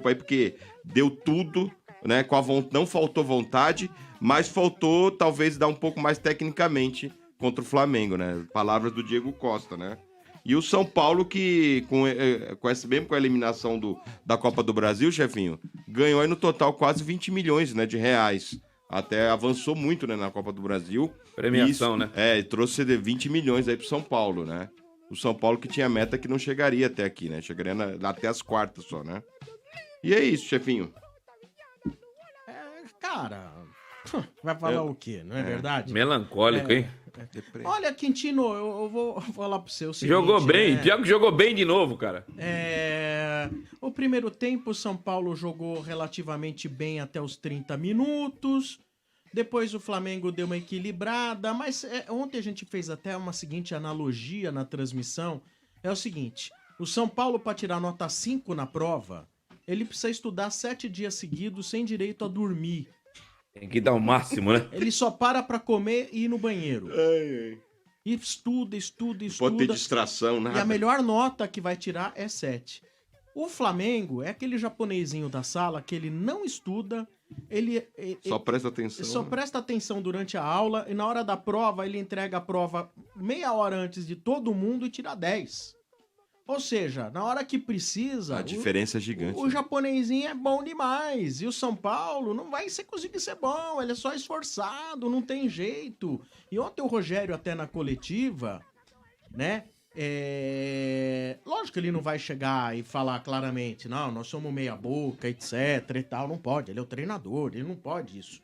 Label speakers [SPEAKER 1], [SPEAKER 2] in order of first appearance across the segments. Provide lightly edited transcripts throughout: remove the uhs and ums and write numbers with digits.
[SPEAKER 1] desculpa aí, porque deu tudo, né? Não faltou vontade, mas faltou talvez dar um pouco mais tecnicamente contra o Flamengo, né? Palavras do Diego Costa, né? E o São Paulo que, mesmo com a eliminação da Copa do Brasil, chefinho, ganhou aí no total quase 20 milhões, né, de reais. Até avançou muito, né, na Copa do Brasil.
[SPEAKER 2] Premiação, né?
[SPEAKER 1] Trouxe 20 milhões aí pro São Paulo, né? O São Paulo que tinha meta que não chegaria até aqui, né? Chegaria até as quartas só, né? E é isso, chefinho.
[SPEAKER 3] Cara, vai falar o quê, não é verdade?
[SPEAKER 2] Melancólico, hein?
[SPEAKER 3] Olha, Quintino, eu vou falar pro você o seguinte...
[SPEAKER 2] Jogou bem, pior que jogou bem de novo, cara.
[SPEAKER 3] O primeiro tempo, o São Paulo jogou relativamente bem até os 30 minutos. Depois o Flamengo deu uma equilibrada. Mas ontem a gente fez até uma seguinte analogia na transmissão. É o seguinte, o São Paulo, para tirar nota 5 na prova, ele precisa estudar 7 dias seguidos sem direito a dormir.
[SPEAKER 2] Tem que dar o máximo, né?
[SPEAKER 3] Ele só para comer e ir no banheiro. E estuda.
[SPEAKER 1] Pode ter distração, nada.
[SPEAKER 3] E a melhor nota que vai tirar é 7. O Flamengo é aquele japonesinho da sala que ele não estuda, ele
[SPEAKER 1] só presta atenção.
[SPEAKER 3] Só presta atenção durante a aula e na hora da prova ele entrega a prova meia hora antes de todo mundo e tira 10. Ou seja, na hora que precisa...
[SPEAKER 1] A diferença é gigante.
[SPEAKER 3] O japonesinho é bom demais. E o São Paulo não vai conseguir ser bom. Ele é só esforçado, não tem jeito. E ontem o Rogério, até na coletiva, né? Lógico que ele não vai chegar e falar claramente, não, nós somos meia boca, etc e tal. Não pode, ele é o treinador, ele não pode isso.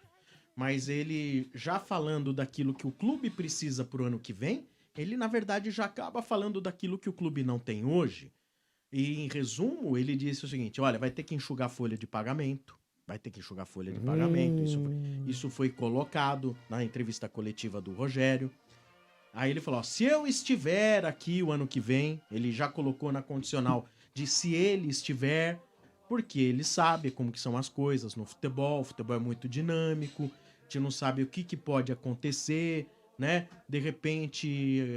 [SPEAKER 3] Mas ele, já falando daquilo que o clube precisa pro ano que vem, ele, na verdade, já acaba falando daquilo que o clube não tem hoje. E, em resumo, ele disse o seguinte, olha, vai ter que enxugar folha de pagamento. Isso foi colocado na entrevista coletiva do Rogério. Aí ele falou, ó, se eu estiver aqui o ano que vem, ele já colocou na condicional de se ele estiver, porque ele sabe como que são as coisas no futebol. O futebol é muito dinâmico, a gente não sabe o que pode acontecer, né? De repente,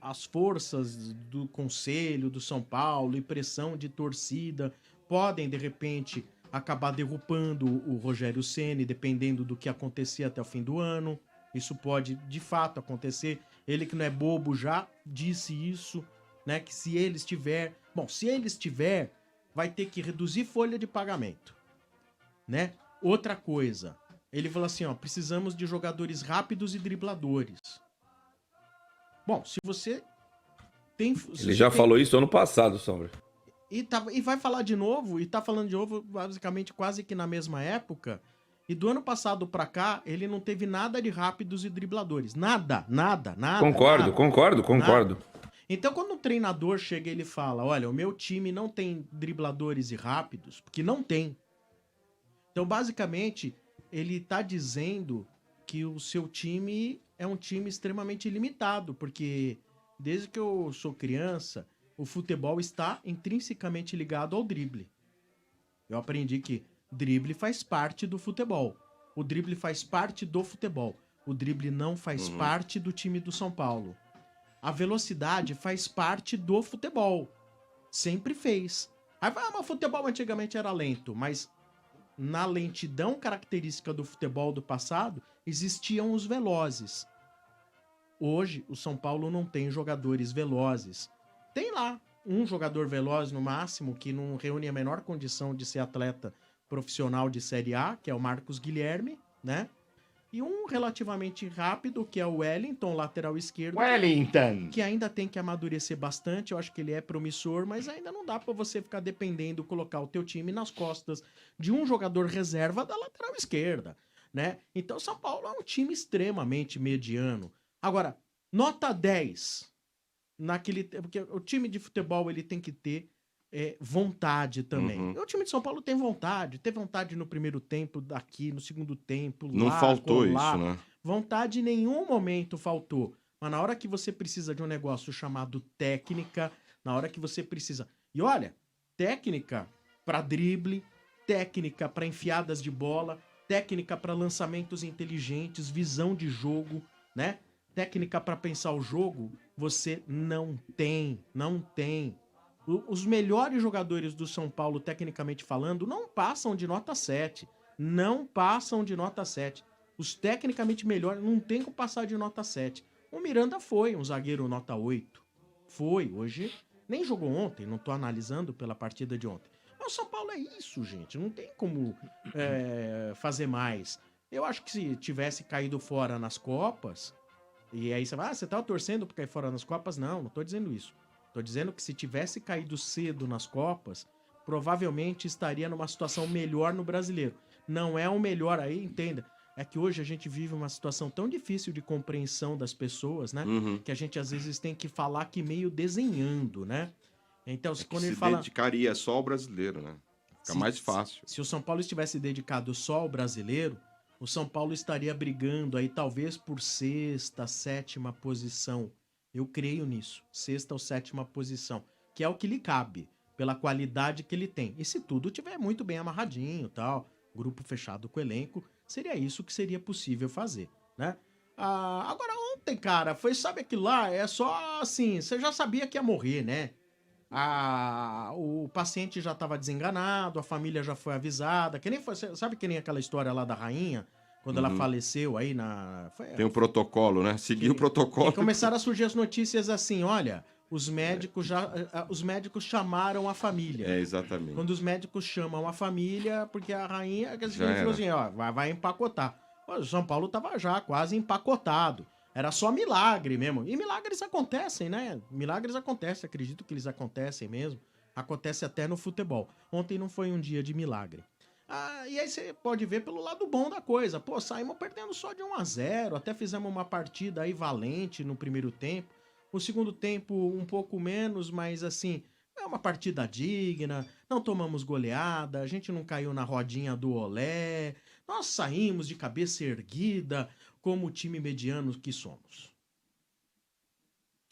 [SPEAKER 3] as forças do Conselho, do São Paulo e pressão de torcida podem, de repente, acabar derrubando o Rogério Ceni, dependendo do que acontecer até o fim do ano. Isso pode, de fato, acontecer. Ele que não é bobo já disse isso, né? Que se ele estiver... Bom, se ele estiver, vai ter que reduzir folha de pagamento, né? Outra coisa... Ele falou assim, ó, precisamos de jogadores rápidos e dribladores. Bom, se você tem...
[SPEAKER 2] Ele já falou isso ano passado, Sombra.
[SPEAKER 3] E vai falar de novo, e tá falando de novo, basicamente, quase que na mesma época. E do ano passado pra cá, ele não teve nada de rápidos e dribladores. Nada.
[SPEAKER 2] Concordo.
[SPEAKER 3] Então, quando um treinador chega e ele fala, olha, o meu time não tem dribladores e rápidos, porque não tem. Então, basicamente... ele tá dizendo que o seu time é um time extremamente limitado, porque desde que eu sou criança, o futebol está intrinsecamente ligado ao drible. Eu aprendi que drible faz parte do futebol. O drible faz parte do futebol. O drible não faz parte do time do São Paulo. A velocidade faz parte do futebol. Sempre fez. Aí vai, mas o futebol antigamente era lento, mas... na lentidão característica do futebol do passado, existiam os velozes. Hoje, o São Paulo não tem jogadores velozes. Tem lá um jogador veloz no máximo, que não reúne a menor condição de ser atleta profissional de Série A, que é o Marcos Guilherme, né? E um relativamente rápido, que é o Wellington, lateral esquerdo. Que ainda tem que amadurecer bastante. Eu acho que ele é promissor, mas ainda não dá pra você ficar dependendo, colocar o teu time nas costas de um jogador reserva da lateral esquerda, né? Então, São Paulo é um time extremamente mediano. Agora, nota 10. Porque o time de futebol, ele tem que ter vontade também. O time de São Paulo tem vontade. Teve vontade no primeiro tempo daqui, no segundo tempo,
[SPEAKER 1] não
[SPEAKER 3] lá,
[SPEAKER 1] faltou
[SPEAKER 3] lá.
[SPEAKER 1] isso, né?
[SPEAKER 3] Vontade em nenhum momento faltou. Mas na hora que você precisa de um negócio chamado técnica, na hora que você precisa... E olha, técnica para drible, técnica para enfiadas de bola, técnica para lançamentos inteligentes, visão de jogo, né? Técnica para pensar o jogo, você não tem. Os melhores jogadores do São Paulo, tecnicamente falando, não passam de nota 7. Não passam de nota 7. Os tecnicamente melhores não tem como passar de nota 7. O Miranda foi um zagueiro nota 8. Foi. Hoje nem jogou ontem, não tô analisando pela partida de ontem. Mas o São Paulo é isso, gente. Não tem como fazer mais. Eu acho que se tivesse caído fora nas Copas, e aí você vai, você tava torcendo pra cair fora nas Copas? Não tô dizendo isso. Tô dizendo que se tivesse caído cedo nas Copas, provavelmente estaria numa situação melhor no Brasileiro. Não é o melhor aí, entenda. É que hoje a gente vive uma situação tão difícil de compreensão das pessoas, né? Que a gente às vezes tem que falar que meio desenhando, né? Então, quando ele fala...
[SPEAKER 1] dedicaria só ao brasileiro, né? Fica mais fácil.
[SPEAKER 3] Se o São Paulo estivesse dedicado só ao brasileiro, o São Paulo estaria brigando aí talvez por sexta, sétima posição. Eu creio nisso. Sexta ou sétima posição. Que é o que lhe cabe, pela qualidade que ele tem. E se tudo tiver muito bem amarradinho, tal, grupo fechado com o elenco, seria isso que seria possível fazer, né? Agora ontem, cara, sabe aquilo lá? É só assim, você já sabia que ia morrer, né? O paciente já estava desenganado, a família já foi avisada, que nem foi, sabe que nem aquela história lá da rainha, quando ela faleceu aí
[SPEAKER 1] Tem um protocolo, né? Seguir o protocolo.
[SPEAKER 3] E começaram a surgir as notícias assim, olha, os médicos chamaram a família.
[SPEAKER 1] Exatamente.
[SPEAKER 3] Quando os médicos chamam a família, porque a rainha, que
[SPEAKER 1] Já
[SPEAKER 3] falou assim, ó, vai empacotar. O São Paulo tava já quase empacotado. Era só milagre mesmo. E milagres acontecem, né? Milagres acontecem, acredito que eles acontecem mesmo. Acontece até no futebol. Ontem não foi um dia de milagre. E aí você pode ver pelo lado bom da coisa. Pô, saímos perdendo só de 1-0. Até fizemos uma partida aí valente no primeiro tempo. O segundo tempo um pouco menos, mas assim, é uma partida digna. Não tomamos goleada, a gente não caiu na rodinha do olé. Nós saímos de cabeça erguida como o time mediano que somos.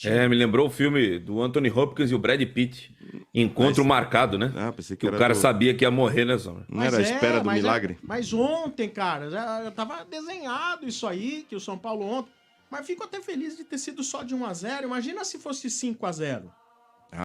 [SPEAKER 2] Me lembrou o filme do Anthony Hopkins e o Brad Pitt. Encontro marcado, né?
[SPEAKER 1] Pensei
[SPEAKER 2] que o cara sabia que ia morrer, né, Sombra?
[SPEAKER 1] Não era a espera do milagre?
[SPEAKER 3] Mas ontem, cara, já tava desenhado isso aí, que o São Paulo ontem... Mas fico até feliz de ter sido só de 1-0. Imagina se fosse 5-0.